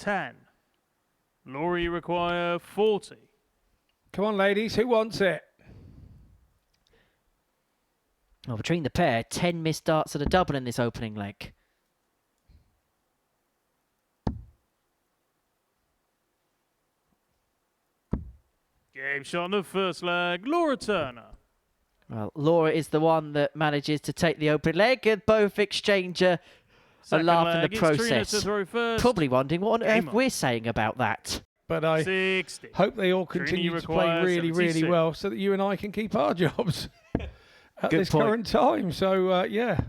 10. Laura, you require 40. Come on, ladies, who wants it? Well, between the pair, 10 missed darts at a double in this opening leg. Game shot on the first leg, Laura Turner. Well, Laura is the one that manages to take the opening leg, and both exchange a laugh in the process. Probably wondering what on earth we're saying about that. But I 60. hope they all continue to play really, really well so that you and I can keep our jobs at this current time. So, yeah.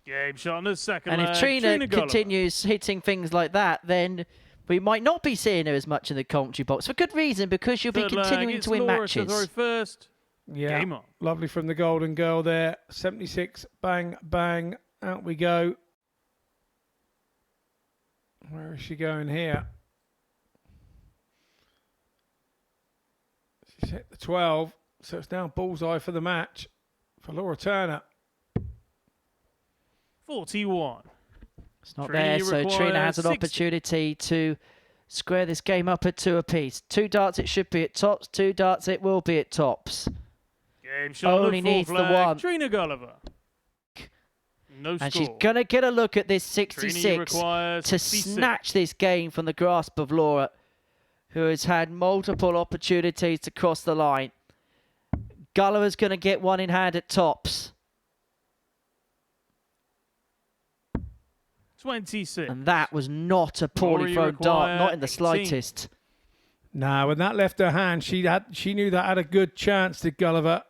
Game shot on the second leg. And if Trina continues hitting things like that, then we might not be seeing her as much in the commentary box for good reason, because she'll be continuing to win matches. First. Yeah, Game on. Lovely from the Golden Girl there. 76, bang, bang. Out we go. Where is she going here? She's hit the 12, so it's now bullseye for the match for Laura Turner. 41. It's not there, so Trina has an opportunity to square this game up at 2 apiece. 2 darts, it should be at tops. 2 darts, it will be at tops. Game shot only needs the one. Trina Gulliver. No score. And she's going to get a look at this 66 to snatch this game from the grasp of Laura, who has had multiple opportunities to cross the line. Gulliver's going to get one in hand at tops. 26. And that was not a poorly thrown dart, not in the slightest. No, when that left her hand, she knew that had a good chance to Gulliver.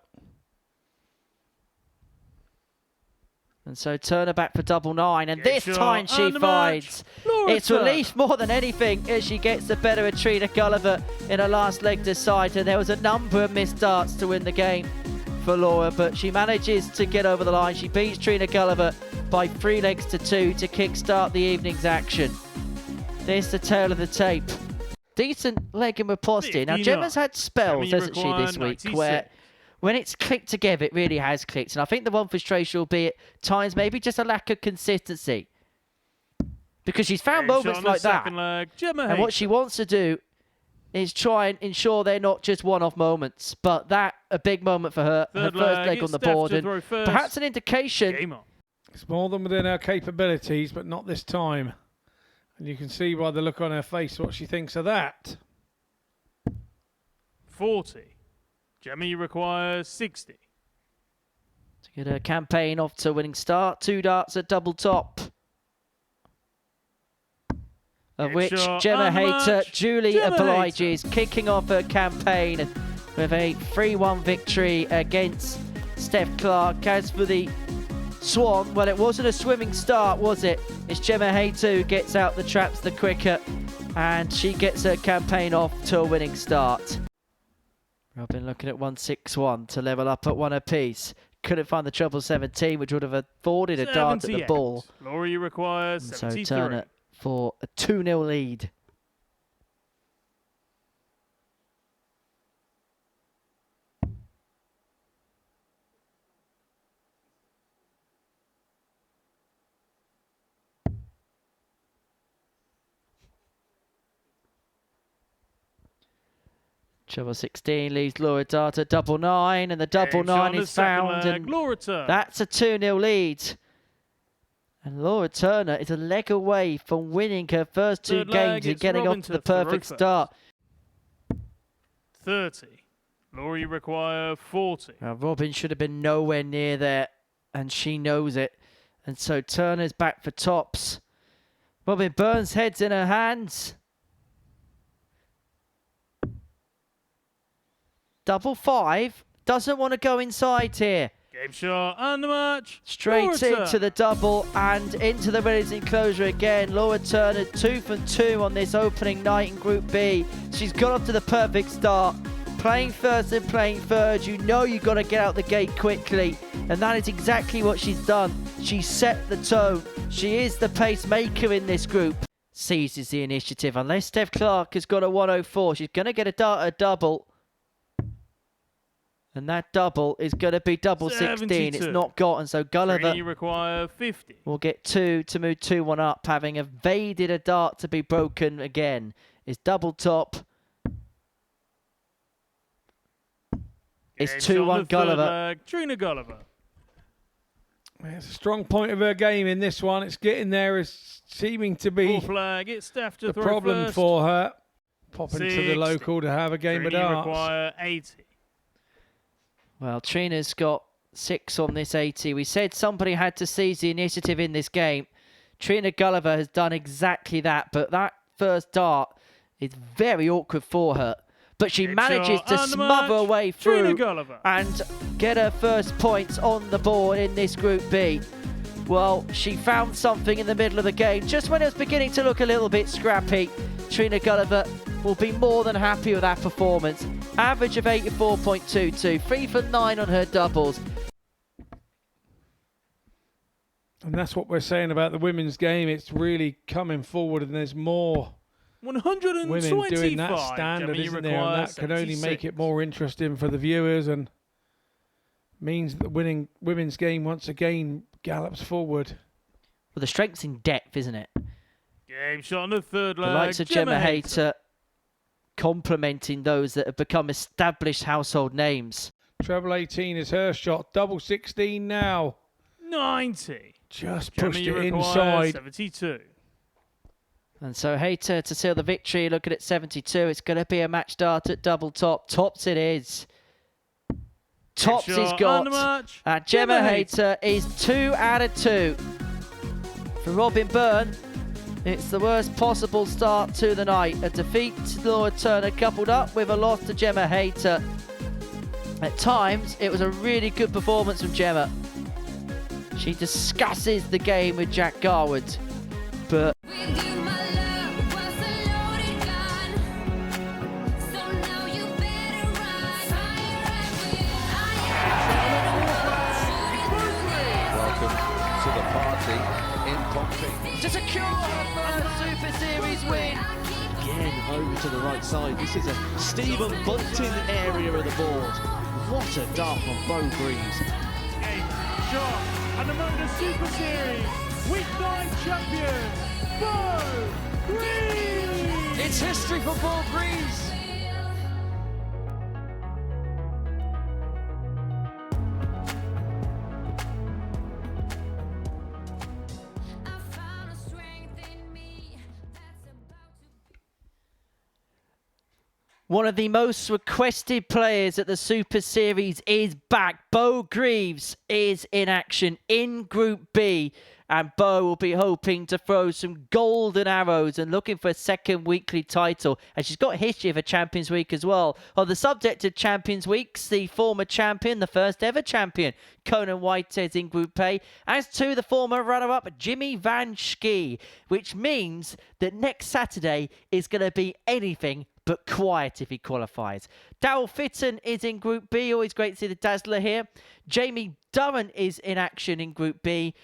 And so Turner back for double 9, and this time she finds it's relief more than anything as she gets the better of Trina Gulliver in her last leg decider. There was a number of missed darts to win the game for Laura, but she manages to get over the line. She beats Trina Gulliver by 3 legs to 2 to kickstart the evening's action. There's the tail of the tape. Decent leg in riposte. Now Gemma's had spells, hasn't she, this week, where when it's clicked together, it really has clicked. And I think the one frustration will be at times maybe just a lack of consistency, because she's found moments like that. And what she wants to do is try and ensure they're not just one-off moments, but that a big moment for her, her first leg on the board, and perhaps an indication. It's more than within her capabilities, but not this time. And you can see by the look on her face what she thinks of that. 40. Gemma, you require 60. To get her campaign off to a winning start. 2 darts at double top, of which Gemma Hayter duly obliges, kicking off her campaign with a 3-1 victory against Steph Clarke. As for the Swan, well, it wasn't a swimming start, was it? It's Gemma Hayter who gets out the traps the quicker, and she gets her campaign off to a winning start. Robin looking at 161 to level up at 1 apiece. Couldn't find the treble 17, which would have afforded a dart at the ball. Laura, you require 73. So Turner for a 2-0 lead. Treble 16 leaves Laura Dart at double 9, and the double 9 is found, and that's a 2-0 lead. And Laura Turner is a leg away from winning her first 2 games and getting off to the perfect start. 30. Laura, you require 40. Now, Robin should have been nowhere near there, and she knows it. And so Turner's back for tops. Robin Byrne's head's in her hands. Double 5. Doesn't want to go inside here. Game shot and the match. Straight into the double and into the women's enclosure again. Laura Turner 2 from 2 on this opening night in Group B. She's got off to the perfect start. Playing first and playing third. You know you've got to get out the gate quickly. And that is exactly what she's done. She set the tone. She is the pacemaker in this group. Seizes the initiative. Unless Steph Clarke has got a 104, she's going to get a double. And that double is going to be double 16. It's not gotten, so Gulliver require 50. will get 2 to move 2-1 up, having evaded a dart to be broken again. Is double top. It's 2-1 Gulliver. Trina Gulliver. It's a strong point of her game in this one. It's getting there. It's seeming to be flag. It's Steph to the throw problem first. for her. Popping 60. to the local to have a game of darts. Require 80. Well, Trina's got 6 on this 80. We said somebody had to seize the initiative in this game. Trina Gulliver has done exactly that, but that first dart is very awkward for her. But she manages to smother her way through and get her first points on the board in this Group B. Well, she found something in the middle of the game. Just when it was beginning to look a little bit scrappy, Trina Gulliver will be more than happy with that performance. Average of 84.22, 3 for 9 on her doubles. And that's what we're saying about the women's game. It's really coming forward, and there's more 125 women doing that standard, isn't there? And that can only make it more interesting for the viewers, and means that winning women's game once again gallops forward. Well, the strength's in depth, isn't it? Game shot on the third leg. The likes of Gemma Hayter complementing those that have become established household names. Treble 18 is her shot. Double 16 now. 90. Just pushed it inside. 72. And so Hayter to seal the victory. Looking at 72. It's going to be a match start at double top. Tops it is. Tops is got. And Gemma Hayter is 2 out of 2. For Robin Byrne, it's the worst possible start to the night. A defeat to Laura Turner coupled up with a loss to Gemma Hayter. At times, it was a really good performance from Gemma. She discusses the game with Jack Garwood, but to secure her first Super Series win. Again, over to the right side. This is a Stephen Bolton area of the board. What a dart from Bo Greaves. Game shot and the MODUS Super Series Week 9 champion, Bo Greaves. It's history for Bo Greaves. One of the most requested players at the Super Series is back. Bo Greaves is in action in Group B. And Bo will be hoping to throw some golden arrows and looking for a second weekly title. And she's got a history of a Champions Week as well. On the subject of Champions Weeks, the former champion, the first ever champion, Conan Whitehead's in Group A, as to the former runner-up, Jimmy Van Schie, which means that next Saturday is going to be anything but quiet if he qualifies. Daryl Fitton is in Group B. Always great to see the Dazzler here. Jamie Durrant is in action in Group B.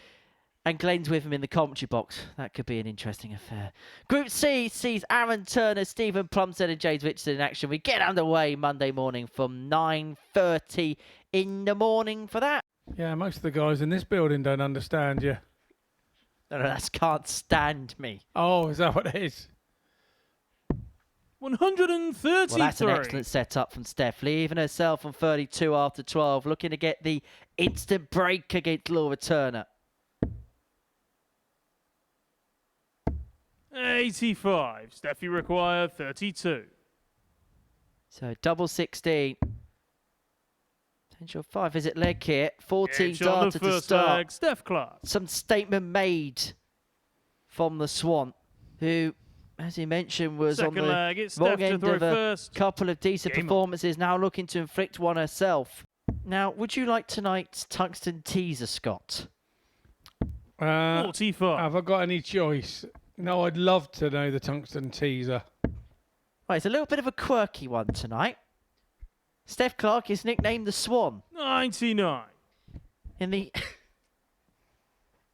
And Glenn's with him in the commentary box. That could be an interesting affair. Group C sees Aaron Turner, Stephen Plumstead and James Richardson in action. We get underway Monday morning from 9:30 in the morning for that. Yeah, most of the guys in this building don't understand you. No, that's can't stand me. Oh, is that what it is? 133. Well, that's an excellent setup from Steph, leaving herself on 32 after 12, looking to get the instant break against Laura Turner. 85. Steffi require 32. So double 16. Potential 5. Is it leg here? 14 darted to start. Leg, Steph Clarke. Some statement made from the Swan, who, as he mentioned, was Second on the leg, it's wrong Steph to end throw of a first. couple of decent performances, now looking to inflict one herself. Now, would you like tonight's tungsten teaser, Scott? 45. Have I got any choice? No, I'd love to know the tungsten teaser. Right, it's a little bit of a quirky one tonight. Steph Clarke is nicknamed the Swan. 99. In the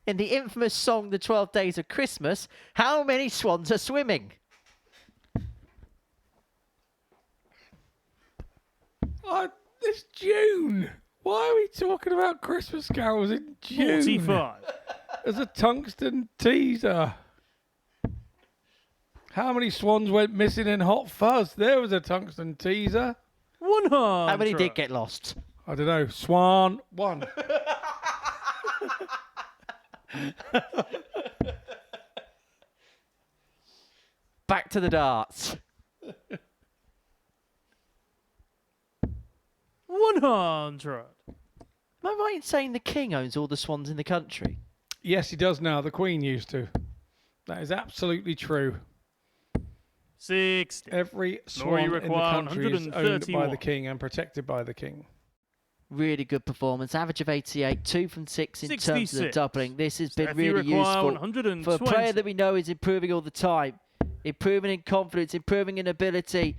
infamous song The 12 Days of Christmas, how many swans are swimming? It's June. Why are we talking about Christmas carols in June? 45. There's a tungsten teaser. How many swans went missing in Hot Fuzz? There was a tungsten teaser. 100. How many did get lost? I don't know. Swan 1. Back to the darts. 100. Am I right in saying the king owns all the swans in the country? Yes, he does now. The Queen used to. That is absolutely true. 60. Every swan in the country is owned by 131. the King and protected by the King. Really good performance. Average of 88, 2 from 6 in terms of the 66. doubling. This has been Steph, you really require useful 120. for a player that we know is improving all the time. Improving in confidence, improving in ability,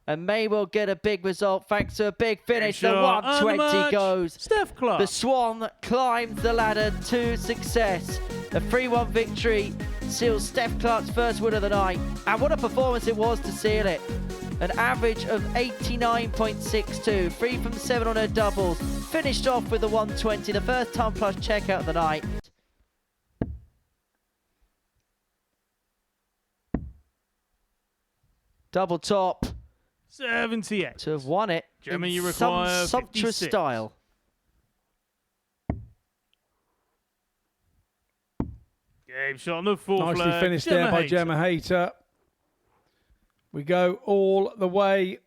and may well get a big result thanks to a big finish. The Shot and 120 match. goes. Steph Clarke. The Swan climbs the ladder to success. A 3-1 victory seals Steph Clarke's first win of the night. And what a performance it was to seal it. An average of 89.62, 3 from 7 on her doubles. Finished off with the 120, the first time plus checkout of the night. Double top 78. to have won it Gemma, in you some require sumptuous 56. style. Game shot on the fourth Nicely leg. finished there by Hayter. Gemma Hayter. We go all the way.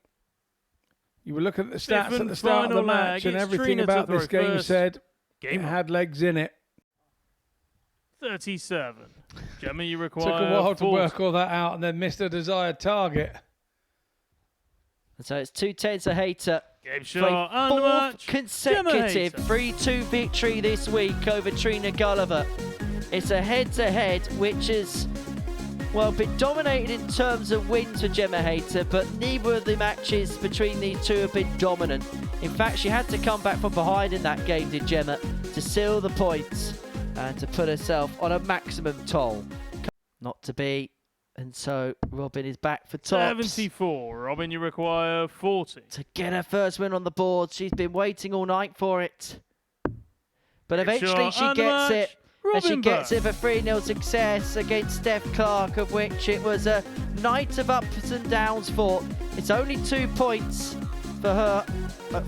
You were looking at the stats Fifth at and the start of the final match, leg. and It's everything Trina to about throw this game first. said Game it on. had legs in it. 37. Gemma, you require Took a while to 40. work all that out and then missed a desired target. So it's 2-10 to Hayter. Game For shot a and the fourth match. consecutive Gemma 3-2 victory this week over Trina Gulliver. It's a head-to-head which is, well, been dominated in terms of wins for Gemma Hayter, but neither of the matches between these two have been dominant. In fact, she had to come back from behind in that game, did Gemma, to seal the points and to put herself on a maximum toll. Not to be, and so Robin is back for tops. 74. Robin, you require 40. To get her first win on the board. She's been waiting all night for it. But eventually she and the gets match. it. And she Robin gets Byrne. it for 3-0 success against Steph Clarke, of which it was a night of ups and downs for. It's only 2 points for her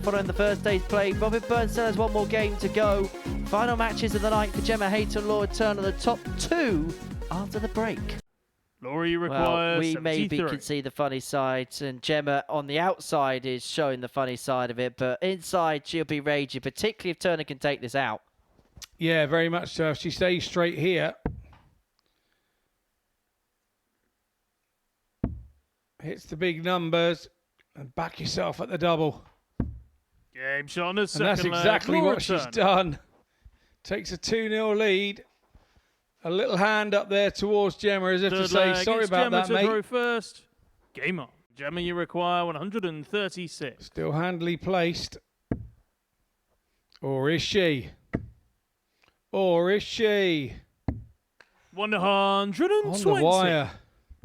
following the first day's play. Robin Byrne still has one more game to go. Final matches of the night for Gemma Hayter and Laura Turner, the top 2 after the break. Laura, you require Well, we 73. maybe can see the funny side, and Gemma on the outside is showing the funny side of it, but inside she'll be raging, particularly if Turner can take this out. Yeah, very much so. If she stays straight here, hits the big numbers, and back yourself at the double. Game shot on the And second that's leg. exactly Laura what she's Turner. done. Takes a 2-0 lead. A little hand up there towards Gemma as if to Third say, leg. sorry It's about Gemma that, to mate. throw first. Game on. Gemma, you require 136. Still handily placed. Or is she? Or is she? 120. On the wire.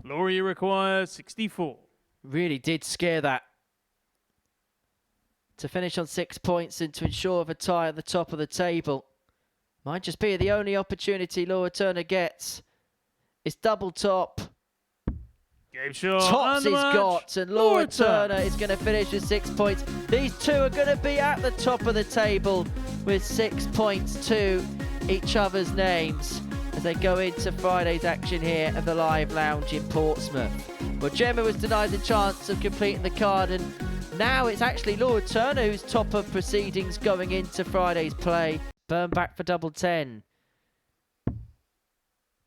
Laura, you require 64. Really did scare that. To finish on 6 points and to ensure of a tie at the top of the table. Might just be the only opportunity Laura Turner gets. It's double top. Game shot. Tops and the he's match. got, and Laura Turner is going to finish with 6 points. These two are going to be at the top of the table with 6 points to each other's names as they go into Friday's action here at the Live Lounge in Portsmouth. Well, Gemma was denied the chance of completing the card, and now it's actually Laura Turner who's top of proceedings going into Friday's play. Byrne back for double 10.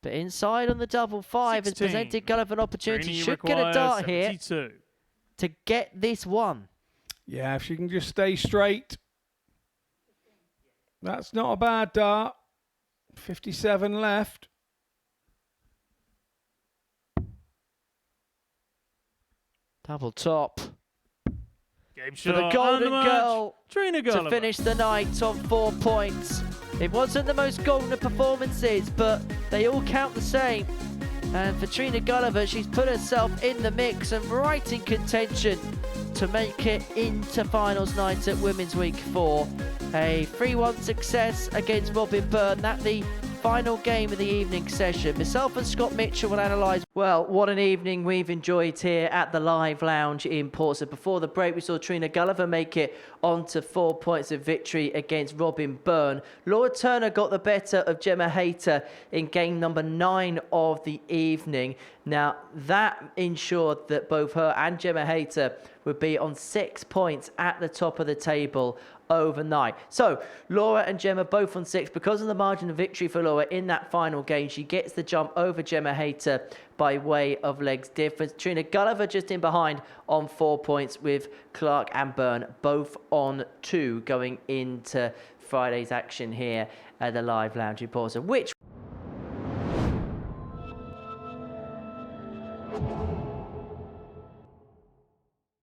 But inside on the double 5 has 16. presented Gulliver an opportunity. Trina, you Should get a require dart here 72. to get this one. Yeah, if she can just stay straight. That's not a bad dart. 57 left. Double top Game for shot. the and Golden match. Girl Trina to Gulliver. finish the night on 4 points. It wasn't the most golden of performances, but they all count the same. And for Trina Gulliver, she's put herself in the mix and right in contention to make it into finals night at Women's Week 4. A 3-1 success against Robin Byrne. That the final game of the evening session. Myself and Scott Mitchell will analyse. Well, what an evening we've enjoyed here at the Live Lounge in Portsmouth. Before the break, we saw Trina Gulliver make it onto 4 points of victory against Robin Byrne. Laura Turner got the better of Gemma Hayter in game number 9 of the evening. Now, that ensured that both her and Gemma Hayter would be on 6 points at the top of the table overnight. So Laura and Gemma both on 6. Because of the margin of victory for Laura in that final game, she gets the jump over Gemma Hayter by way of legs difference. Trina Gulliver just in behind on 4 points, with Clarke and Byrne both on 2 going into Friday's action here at the Live Lounge in Portsmouth, which